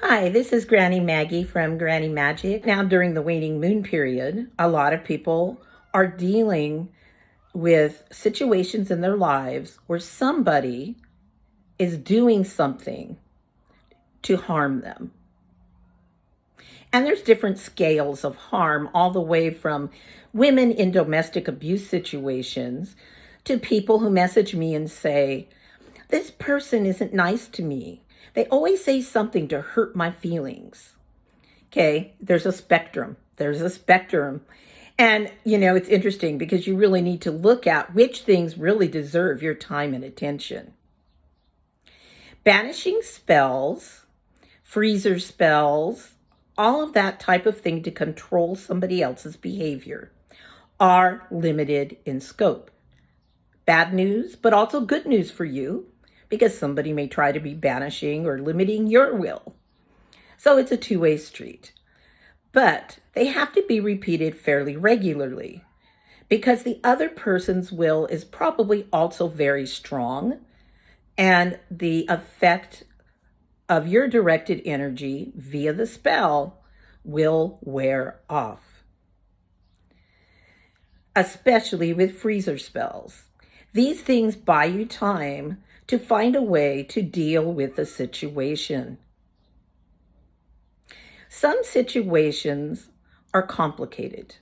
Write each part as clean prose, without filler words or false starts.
Hi, this is Granny Maggie from Granny Magic. Now, during the waning moon period, a lot of people are dealing with situations in their lives where somebody is doing something to harm them. And there's different scales of harm, all the way from women in domestic abuse situations to people who message me and say, this person isn't nice to me. They always say something to hurt my feelings. Okay, there's a spectrum. There's a spectrum. And, it's interesting because you really need to look at which things really deserve your time and attention. Banishing spells, freezer spells, all of that type of thing to control somebody else's behavior are limited in scope. Bad news, but also good news for you, because somebody may try to be banishing or limiting your will. So it's a two-way street. But they have to be repeated fairly regularly because the other person's will is probably also very strong, and the effect of your directed energy via the spell will wear off. Especially with freezer spells. These things buy you time to find a way to deal with the situation. Some situations are complicated.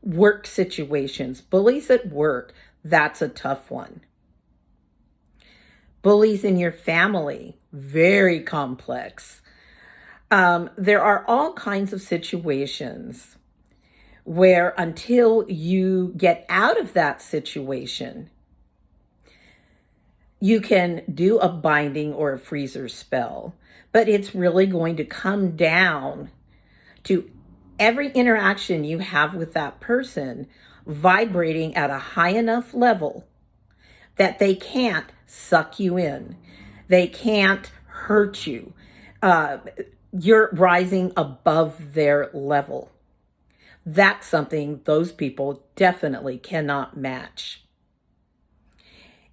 Work situations, bullies at work, that's a tough one. Bullies in your family, very complex. There are all kinds of situations where until you get out of that situation, you can do a binding or a freezer spell, but it's really going to come down to every interaction you have with that person vibrating at a high enough level that they can't suck you in. They can't hurt you. You're rising above their level. That's something those people definitely cannot match.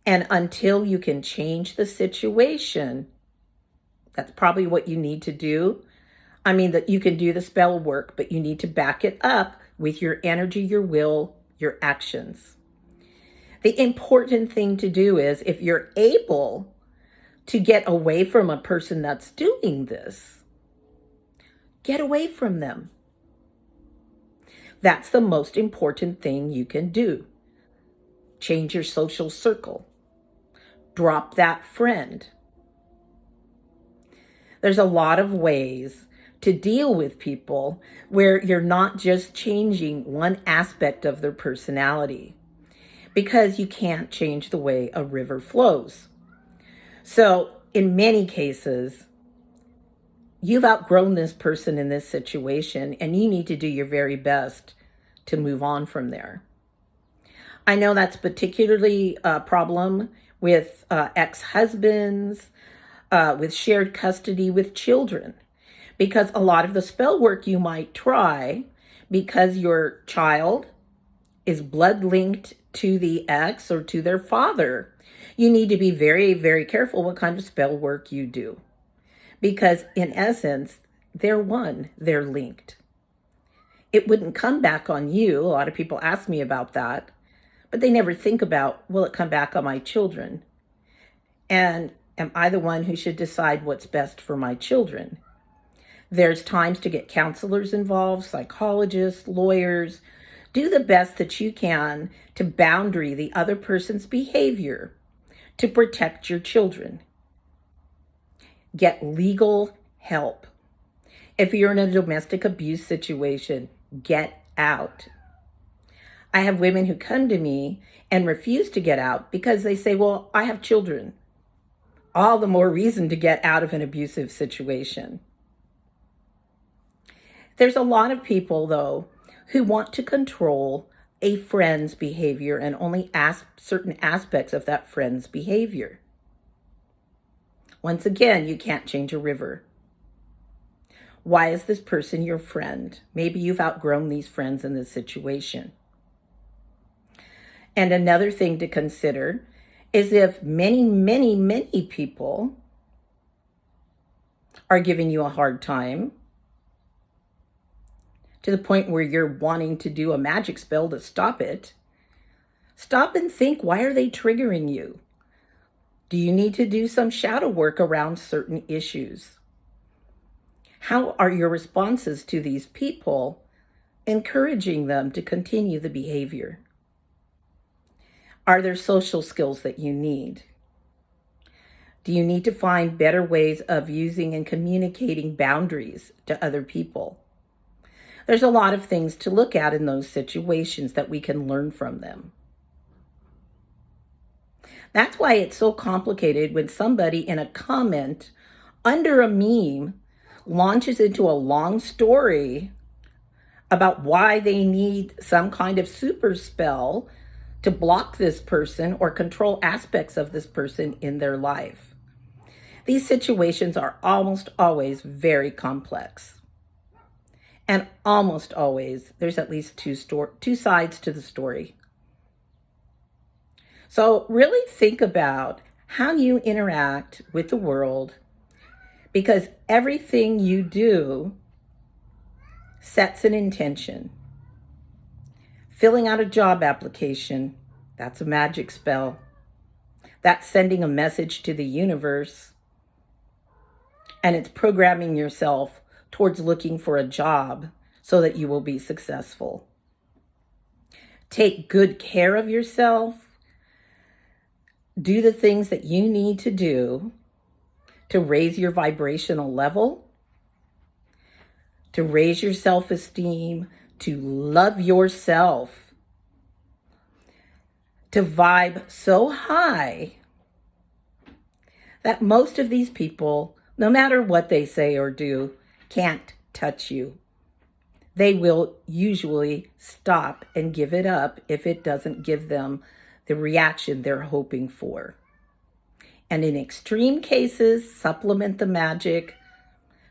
And until you can change the situation, that's probably what you need to do. I mean, that you can do the spell work, but you need to back it up with your energy, your will, your actions. The important thing to do is, if you're able to get away from a person that's doing this, get away from them. That's the most important thing you can do. Change your social circle. Drop that friend. There's a lot of ways to deal with people where you're not just changing one aspect of their personality, because you can't change the way a river flows. So in many cases, you've outgrown this person in this situation, and you need to do your very best to move on from there. I know that's particularly a problem with ex-husbands, with shared custody with children, because a lot of the spell work you might try, because your child is blood linked to the ex or to their father, you need to be very, very careful what kind of spell work you do. Because in essence, they're one, they're linked. It wouldn't come back on you. A lot of people ask me about that, but they never think about, will it come back on my children? And am I the one who should decide what's best for my children? There's times to get counselors involved, psychologists, lawyers. Do the best that you can to boundary the other person's behavior to protect your children. Get legal help. If you're in a domestic abuse situation, get out. I have women who come to me and refuse to get out because they say, well, I have children. All the more reason to get out of an abusive situation. There's a lot of people, though, who want to control a friend's behavior and only ask certain aspects of that friend's behavior. Once again, you can't change a river. Why is this person your friend? Maybe you've outgrown these friends in this situation. And another thing to consider is if many, many, many people are giving you a hard time to the point where you're wanting to do a magic spell to stop it, stop and think, why are they triggering you? Do you need to do some shadow work around certain issues? How are your responses to these people encouraging them to continue the behavior? Are there social skills that you need? Do you need to find better ways of using and communicating boundaries to other people? There's a lot of things to look at in those situations that we can learn from them. That's why it's so complicated when somebody in a comment under a meme launches into a long story about why they need some kind of super spell to block this person or control aspects of this person in their life. These situations are almost always very complex. And almost always, there's at least two sides to the story. So really think about how you interact with the world, because everything you do sets an intention. Filling out a job application, that's a magic spell. That's sending a message to the universe. And it's programming yourself towards looking for a job so that you will be successful. Take good care of yourself. Do the things that you need to do to raise your vibrational level, to raise your self-esteem, to love yourself, to vibe so high that most of these people, no matter what they say or do, can't touch you. They will usually stop and give it up if it doesn't give them the reaction they're hoping for. And in extreme cases, supplement the magic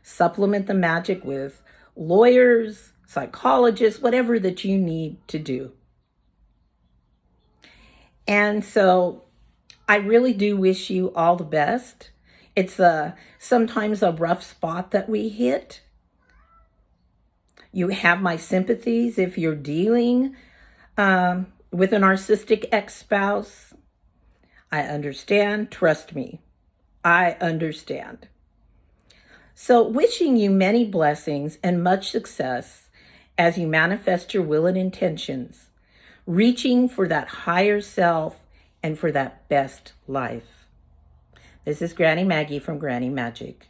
with lawyers, psychologists, whatever that you need to do. And so I really do wish you all the best. It's sometimes a rough spot that we hit. You have my sympathies if you're dealing with a narcissistic ex-spouse. I understand. Trust me, I understand. So wishing you many blessings and much success as you manifest your will and intentions, reaching for that higher self and for that best life. This is Granny Maggie from Granny Magic.